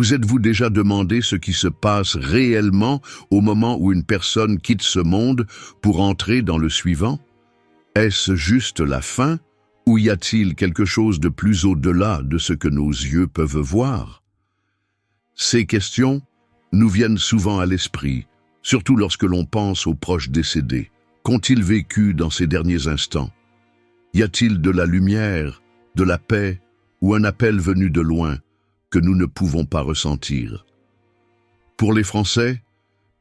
Vous êtes-vous déjà demandé ce qui se passe réellement au moment où une personne quitte ce monde pour entrer dans le suivant? Est-ce juste la fin, ou y a-t-il quelque chose de plus au-delà de ce que nos yeux peuvent voir? Ces questions nous viennent souvent à l'esprit, surtout lorsque l'on pense aux proches décédés. Qu'ont-ils vécu dans ces derniers instants? Y a-t-il de la lumière, de la paix, ou un appel venu de loin que nous ne pouvons pas ressentir? Pour les Français,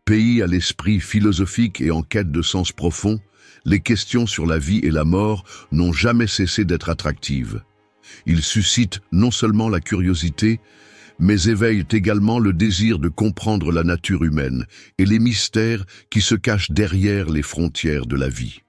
pays à l'esprit philosophique et en quête de sens profond, les questions sur la vie et la mort n'ont jamais cessé d'être attractives. Ils suscitent non seulement la curiosité, mais éveillent également le désir de comprendre la nature humaine et les mystères qui se cachent derrière les frontières de la vie.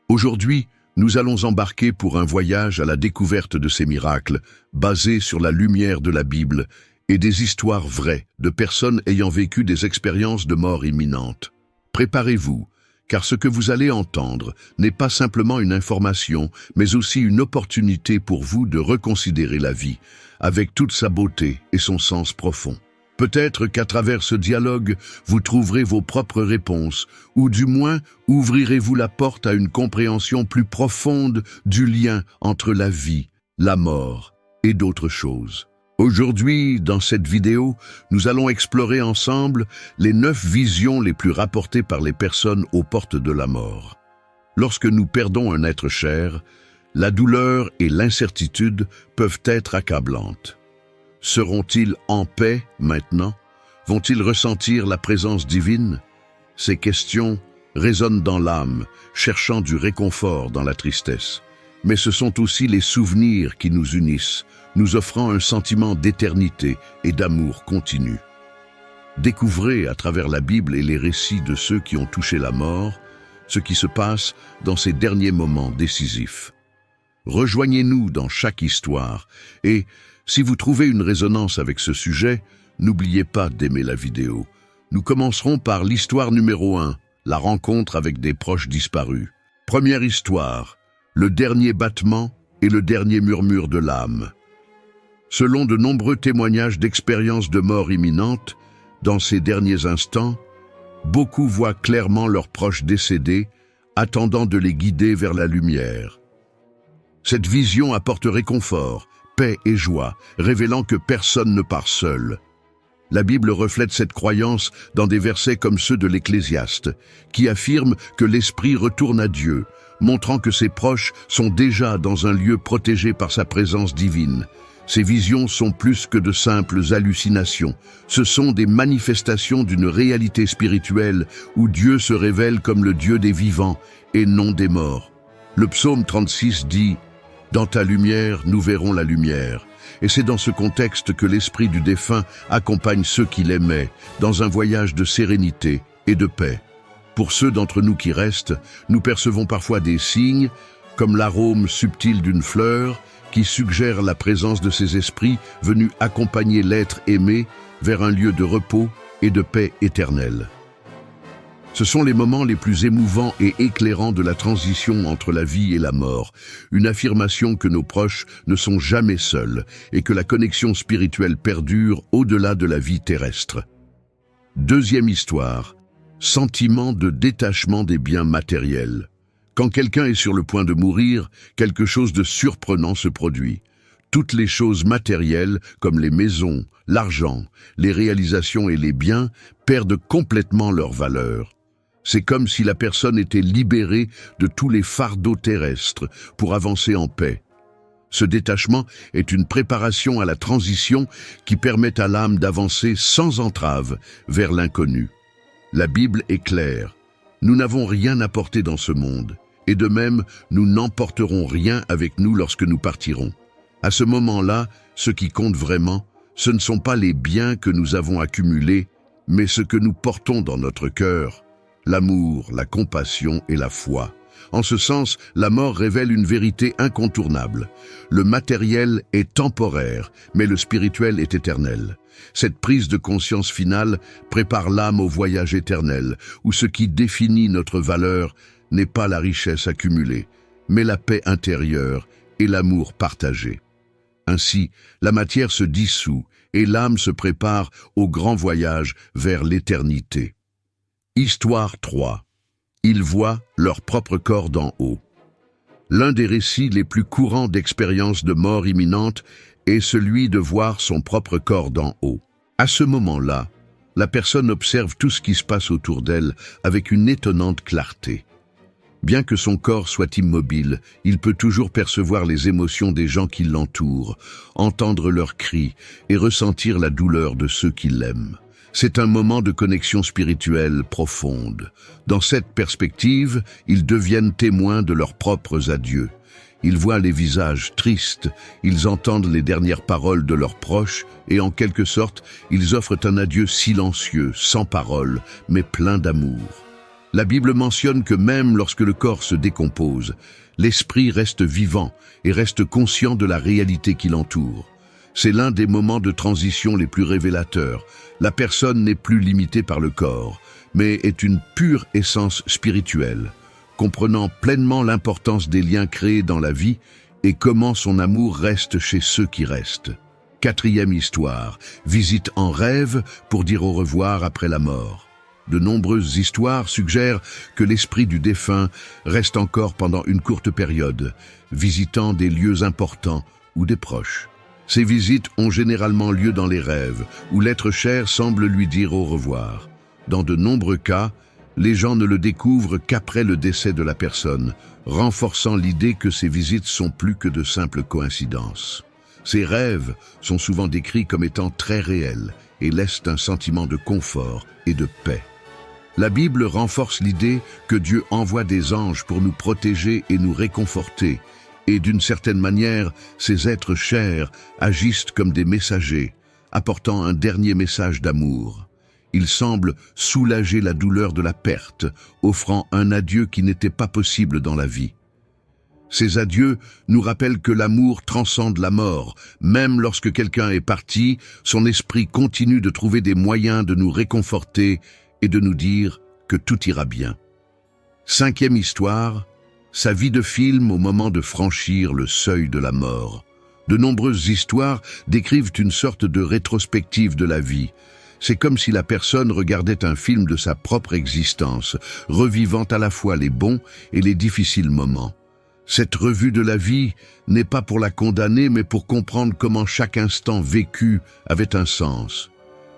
Aujourd'hui, nous allons embarquer pour un voyage à la découverte de ces miracles, basés sur la lumière de la Bible et des histoires vraies de personnes ayant vécu des expériences de mort imminente. Préparez-vous, car ce que vous allez entendre n'est pas simplement une information, mais aussi une opportunité pour vous de reconsidérer la vie, avec toute sa beauté et son sens profond. Peut-être qu'à travers ce dialogue, vous trouverez vos propres réponses, ou du moins ouvrirez-vous la porte à une compréhension plus profonde du lien entre la vie, la mort et d'autres choses. Aujourd'hui, dans cette vidéo, nous allons explorer ensemble les 9 visions les plus rapportées par les personnes aux portes de la mort. Lorsque nous perdons un être cher, la douleur et l'incertitude peuvent être accablantes. Seront-ils en paix maintenant? Vont-ils ressentir la présence divine? Ces questions résonnent dans l'âme, cherchant du réconfort dans la tristesse. Mais ce sont aussi les souvenirs qui nous unissent, nous offrant un sentiment d'éternité et d'amour continu. Découvrez à travers la Bible et les récits de ceux qui ont touché la mort, ce qui se passe dans ces derniers moments décisifs. Rejoignez-nous dans chaque histoire et, si vous trouvez une résonance avec ce sujet, n'oubliez pas d'aimer la vidéo. Nous commencerons par l'histoire numéro 1, la rencontre avec des proches disparus. Première histoire, le dernier battement et le dernier murmure de l'âme. Selon de nombreux témoignages d'expériences de mort imminente, dans ces derniers instants, beaucoup voient clairement leurs proches décédés, attendant de les guider vers la lumière. Cette vision apporte réconfort, paix et joie, révélant que personne ne part seul. La Bible reflète cette croyance dans des versets comme ceux de l'Ecclésiaste, qui affirment que l'esprit retourne à Dieu, montrant que ses proches sont déjà dans un lieu protégé par sa présence divine. Ces visions sont plus que de simples hallucinations. Ce sont des manifestations d'une réalité spirituelle où Dieu se révèle comme le Dieu des vivants et non des morts. Le psaume 36 dit « Dans ta lumière, nous verrons la lumière ». Et c'est dans ce contexte que l'esprit du défunt accompagne ceux qu'il aimait dans un voyage de sérénité et de paix. Pour ceux d'entre nous qui restent, nous percevons parfois des signes, comme l'arôme subtil d'une fleur, qui suggère la présence de ces esprits venus accompagner l'être aimé vers un lieu de repos et de paix éternelle. Ce sont les moments les plus émouvants et éclairants de la transition entre la vie et la mort, une affirmation que nos proches ne sont jamais seuls et que la connexion spirituelle perdure au-delà de la vie terrestre. Deuxième histoire, sentiment de détachement des biens matériels. Quand quelqu'un est sur le point de mourir, quelque chose de surprenant se produit. Toutes les choses matérielles, comme les maisons, l'argent, les réalisations et les biens, perdent complètement leur valeur. C'est comme si la personne était libérée de tous les fardeaux terrestres pour avancer en paix. Ce détachement est une préparation à la transition qui permet à l'âme d'avancer sans entrave vers l'inconnu. La Bible est claire. Nous n'avons rien à porter dans ce monde, et de même, nous n'emporterons rien avec nous lorsque nous partirons. À ce moment-là, ce qui compte vraiment, ce ne sont pas les biens que nous avons accumulés, mais ce que nous portons dans notre cœur. L'amour, la compassion et la foi. En ce sens, la mort révèle une vérité incontournable. Le matériel est temporaire, mais le spirituel est éternel. Cette prise de conscience finale prépare l'âme au voyage éternel, où ce qui définit notre valeur n'est pas la richesse accumulée, mais la paix intérieure et l'amour partagé. Ainsi, la matière se dissout et l'âme se prépare au grand voyage vers l'éternité. Histoire 3. Ils voient leur propre corps d'en haut. L'un des récits les plus courants d'expériences de mort imminente est celui de voir son propre corps d'en haut. À ce moment-là, la personne observe tout ce qui se passe autour d'elle avec une étonnante clarté. Bien que son corps soit immobile, il peut toujours percevoir les émotions des gens qui l'entourent, entendre leurs cris et ressentir la douleur de ceux qui l'aiment. C'est un moment de connexion spirituelle profonde. Dans cette perspective, ils deviennent témoins de leurs propres adieux. Ils voient les visages tristes, ils entendent les dernières paroles de leurs proches et en quelque sorte, ils offrent un adieu silencieux, sans parole, mais plein d'amour. La Bible mentionne que même lorsque le corps se décompose, l'esprit reste vivant et reste conscient de la réalité qui l'entoure. C'est l'un des moments de transition les plus révélateurs. La personne n'est plus limitée par le corps, mais est une pure essence spirituelle, comprenant pleinement l'importance des liens créés dans la vie et comment son amour reste chez ceux qui restent. 4e histoire, visite en rêve pour dire au revoir après la mort. De nombreuses histoires suggèrent que l'esprit du défunt reste encore pendant une courte période, visitant des lieux importants ou des proches. Ces visites ont généralement lieu dans les rêves, où l'être cher semble lui dire au revoir. Dans de nombreux cas, les gens ne le découvrent qu'après le décès de la personne, renforçant l'idée que ces visites sont plus que de simples coïncidences. Ces rêves sont souvent décrits comme étant très réels et laissent un sentiment de confort et de paix. La Bible renforce l'idée que Dieu envoie des anges pour nous protéger et nous réconforter, et d'une certaine manière, ces êtres chers agissent comme des messagers, apportant un dernier message d'amour. Ils semblent soulager la douleur de la perte, offrant un adieu qui n'était pas possible dans la vie. Ces adieux nous rappellent que l'amour transcende la mort. Même lorsque quelqu'un est parti, son esprit continue de trouver des moyens de nous réconforter et de nous dire que tout ira bien. 5e histoire, sa vie de film au moment de franchir le seuil de la mort. De nombreuses histoires décrivent une sorte de rétrospective de la vie. C'est comme si la personne regardait un film de sa propre existence, revivant à la fois les bons et les difficiles moments. Cette revue de la vie n'est pas pour la condamner, mais pour comprendre comment chaque instant vécu avait un sens.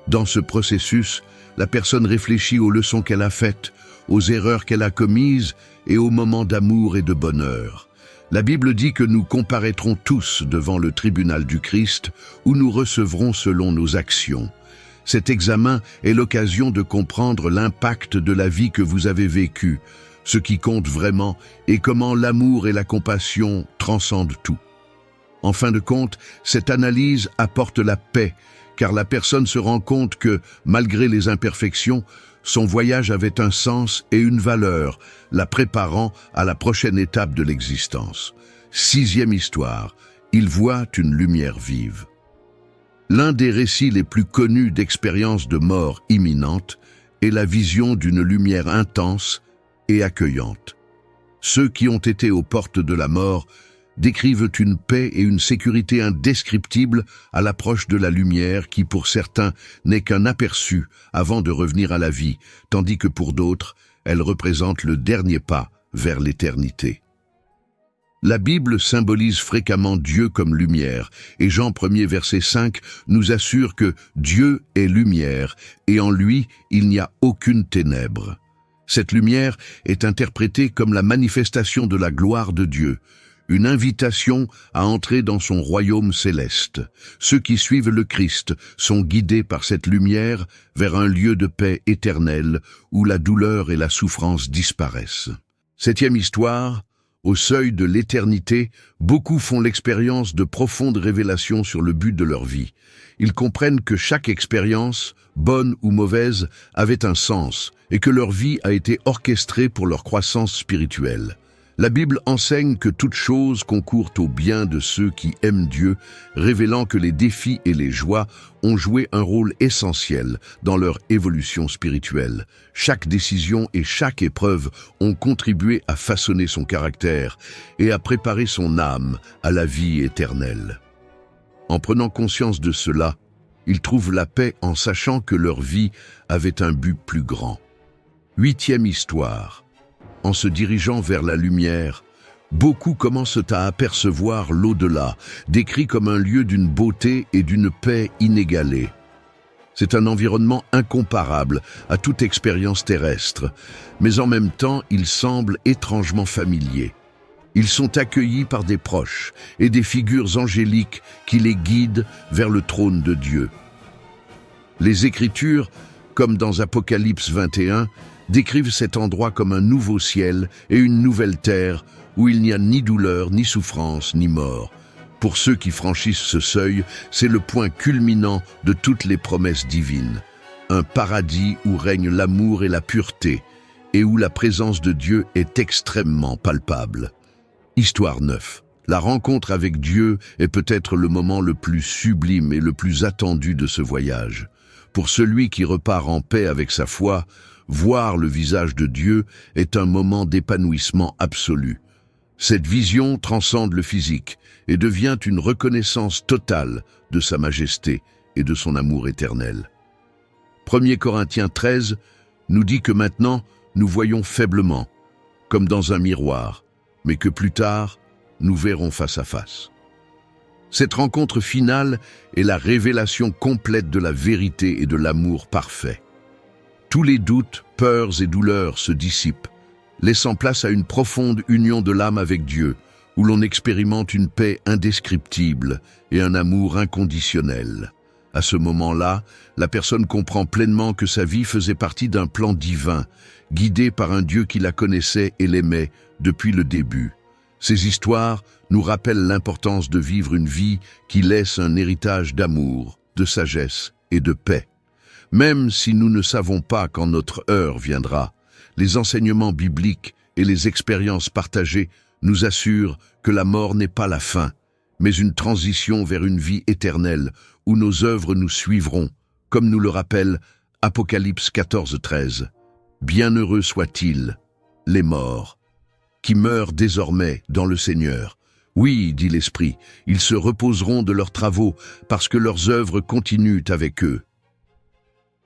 Dans ce processus, la personne réfléchit aux leçons qu'elle a faites, aux erreurs qu'elle a commises et aux moments d'amour et de bonheur. La Bible dit que nous comparaîtrons tous devant le tribunal du Christ, où nous recevrons selon nos actions. Cet examen est l'occasion de comprendre l'impact de la vie que vous avez vécue, ce qui compte vraiment et comment l'amour et la compassion transcendent tout. En fin de compte, cette analyse apporte la paix, car la personne se rend compte que, malgré les imperfections, son voyage avait un sens et une valeur, la préparant à la prochaine étape de l'existence. 6e histoire, il voit une lumière vive. L'un des récits les plus connus d'expériences de mort imminente est la vision d'une lumière intense et accueillante. Ceux qui ont été aux portes de la mort décrivent une paix et une sécurité indescriptibles à l'approche de la lumière qui, pour certains, n'est qu'un aperçu avant de revenir à la vie, tandis que pour d'autres, elle représente le dernier pas vers l'éternité. La Bible symbolise fréquemment Dieu comme lumière, et Jean 1er verset 5 nous assure que Dieu est lumière, et en lui, il n'y a aucune ténèbre. Cette lumière est interprétée comme la manifestation de la gloire de Dieu, une invitation à entrer dans son royaume céleste. Ceux qui suivent le Christ sont guidés par cette lumière vers un lieu de paix éternelle où la douleur et la souffrance disparaissent. 7e histoire, au seuil de l'éternité, beaucoup font l'expérience de profondes révélations sur le but de leur vie. Ils comprennent que chaque expérience, bonne ou mauvaise, avait un sens et que leur vie a été orchestrée pour leur croissance spirituelle. La Bible enseigne que toute chose concourt au bien de ceux qui aiment Dieu, révélant que les défis et les joies ont joué un rôle essentiel dans leur évolution spirituelle. Chaque décision et chaque épreuve ont contribué à façonner son caractère et à préparer son âme à la vie éternelle. En prenant conscience de cela, ils trouvent la paix en sachant que leur vie avait un but plus grand. 8e histoire. En se dirigeant vers la lumière, beaucoup commencent à apercevoir l'au-delà, décrit comme un lieu d'une beauté et d'une paix inégalée. C'est un environnement incomparable à toute expérience terrestre, mais en même temps, il semble étrangement familier. Ils sont accueillis par des proches et des figures angéliques qui les guident vers le trône de Dieu. Les Écritures, comme dans Apocalypse 21, décrivent cet endroit comme un nouveau ciel et une nouvelle terre où il n'y a ni douleur, ni souffrance, ni mort. Pour ceux qui franchissent ce seuil, c'est le point culminant de toutes les promesses divines. Un paradis où règne l'amour et la pureté, et où la présence de Dieu est extrêmement palpable. Histoire 9. La rencontre avec Dieu est peut-être le moment le plus sublime et le plus attendu de ce voyage. Pour celui qui repart en paix avec sa foi, voir le visage de Dieu est un moment d'épanouissement absolu. Cette vision transcende le physique et devient une reconnaissance totale de sa majesté et de son amour éternel. 1 Corinthiens 13 nous dit que maintenant nous voyons faiblement, comme dans un miroir, mais que plus tard nous verrons face à face. Cette rencontre finale est la révélation complète de la vérité et de l'amour parfait. Tous les doutes, peurs et douleurs se dissipent, laissant place à une profonde union de l'âme avec Dieu, où l'on expérimente une paix indescriptible et un amour inconditionnel. À ce moment-là, la personne comprend pleinement que sa vie faisait partie d'un plan divin, guidé par un Dieu qui la connaissait et l'aimait depuis le début. Ces histoires nous rappellent l'importance de vivre une vie qui laisse un héritage d'amour, de sagesse et de paix. Même si nous ne savons pas quand notre heure viendra, les enseignements bibliques et les expériences partagées nous assurent que la mort n'est pas la fin, mais une transition vers une vie éternelle où nos œuvres nous suivront, comme nous le rappelle Apocalypse 14:13. Bienheureux soient-ils, les morts, qui meurent désormais dans le Seigneur. Oui, dit l'Esprit, ils se reposeront de leurs travaux parce que leurs œuvres continuent avec eux.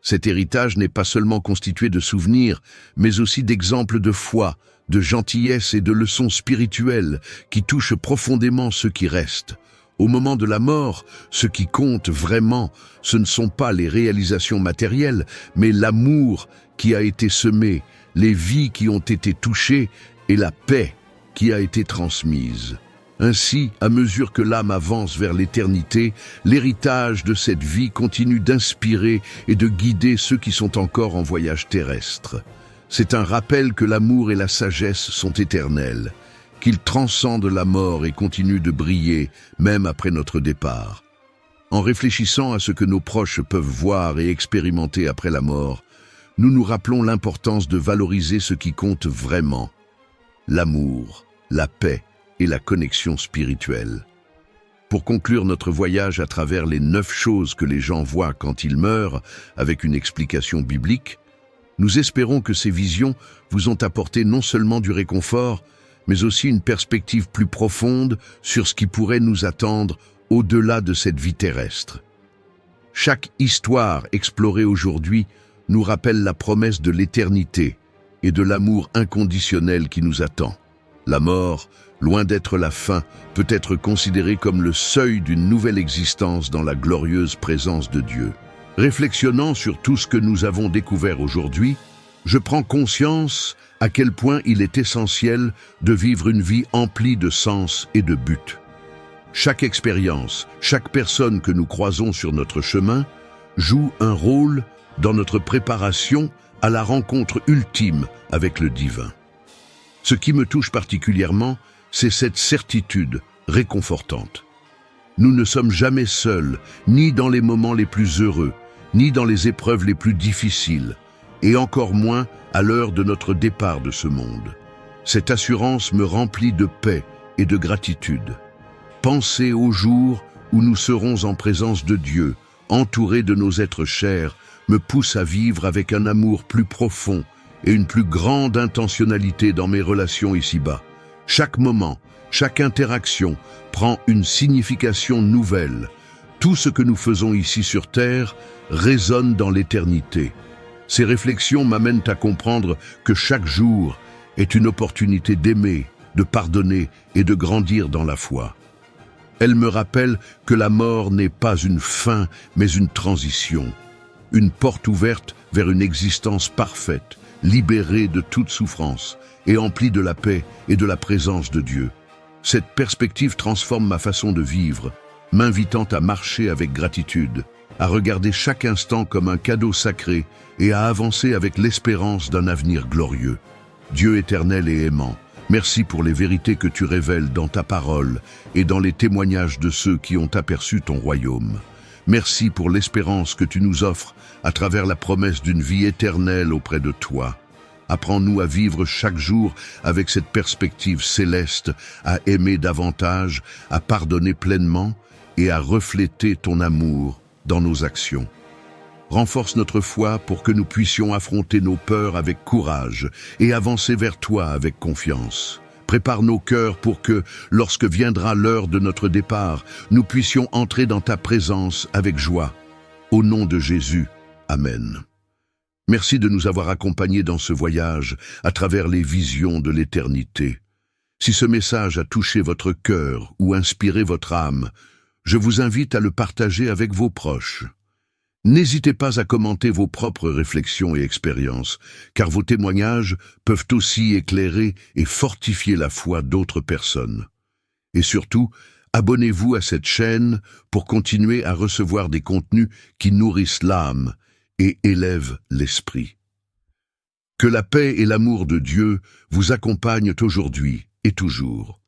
Cet héritage n'est pas seulement constitué de souvenirs, mais aussi d'exemples de foi, de gentillesse et de leçons spirituelles qui touchent profondément ceux qui restent. Au moment de la mort, ce qui compte vraiment, ce ne sont pas les réalisations matérielles, mais l'amour qui a été semé, les vies qui ont été touchées et la paix qui a été transmise. Ainsi, à mesure que l'âme avance vers l'éternité, l'héritage de cette vie continue d'inspirer et de guider ceux qui sont encore en voyage terrestre. C'est un rappel que l'amour et la sagesse sont éternels, qu'ils transcendent la mort et continuent de briller même après notre départ. En réfléchissant à ce que nos proches peuvent voir et expérimenter après la mort, nous nous rappelons l'importance de valoriser ce qui compte vraiment: l'amour, la paix et la connexion spirituelle. Pour conclure notre voyage à travers les 9 choses que les gens voient quand ils meurent, avec une explication biblique, nous espérons que ces visions vous ont apporté non seulement du réconfort, mais aussi une perspective plus profonde sur ce qui pourrait nous attendre au-delà de cette vie terrestre. Chaque histoire explorée aujourd'hui nous rappelle la promesse de l'éternité et de l'amour inconditionnel qui nous attend. La mort, loin d'être la fin, peut être considérée comme le seuil d'une nouvelle existence dans la glorieuse présence de Dieu. Réflexionnant sur tout ce que nous avons découvert aujourd'hui, je prends conscience à quel point il est essentiel de vivre une vie emplie de sens et de but. Chaque expérience, chaque personne que nous croisons sur notre chemin joue un rôle dans notre préparation à la rencontre ultime avec le divin. Ce qui me touche particulièrement, c'est cette certitude réconfortante. Nous ne sommes jamais seuls, ni dans les moments les plus heureux, ni dans les épreuves les plus difficiles, et encore moins à l'heure de notre départ de ce monde. Cette assurance me remplit de paix et de gratitude. Penser au jour où nous serons en présence de Dieu, entourés de nos êtres chers, me pousse à vivre avec un amour plus profond et une plus grande intentionnalité dans mes relations ici-bas. Chaque moment, chaque interaction prend une signification nouvelle. Tout ce que nous faisons ici sur Terre résonne dans l'éternité. Ces réflexions m'amènent à comprendre que chaque jour est une opportunité d'aimer, de pardonner et de grandir dans la foi. Elles me rappellent que la mort n'est pas une fin, mais une transition, une porte ouverte vers une existence parfaite, libérée de toute souffrance et emplie de la paix et de la présence de Dieu. Cette perspective transforme ma façon de vivre, m'invitant à marcher avec gratitude, à regarder chaque instant comme un cadeau sacré et à avancer avec l'espérance d'un avenir glorieux. Dieu éternel et aimant, merci pour les vérités que tu révèles dans ta parole et dans les témoignages de ceux qui ont aperçu ton royaume. Merci pour l'espérance que tu nous offres à travers la promesse d'une vie éternelle auprès de toi. Apprends-nous à vivre chaque jour avec cette perspective céleste, à aimer davantage, à pardonner pleinement et à refléter ton amour dans nos actions. Renforce notre foi pour que nous puissions affronter nos peurs avec courage et avancer vers toi avec confiance. Prépare nos cœurs pour que, lorsque viendra l'heure de notre départ, nous puissions entrer dans ta présence avec joie. Au nom de Jésus, Amen. Merci de nous avoir accompagnés dans ce voyage à travers les visions de l'éternité. Si ce message a touché votre cœur ou inspiré votre âme, je vous invite à le partager avec vos proches. N'hésitez pas à commenter vos propres réflexions et expériences, car vos témoignages peuvent aussi éclairer et fortifier la foi d'autres personnes. Et surtout, abonnez-vous à cette chaîne pour continuer à recevoir des contenus qui nourrissent l'âme et élèvent l'esprit. Que la paix et l'amour de Dieu vous accompagnent aujourd'hui et toujours.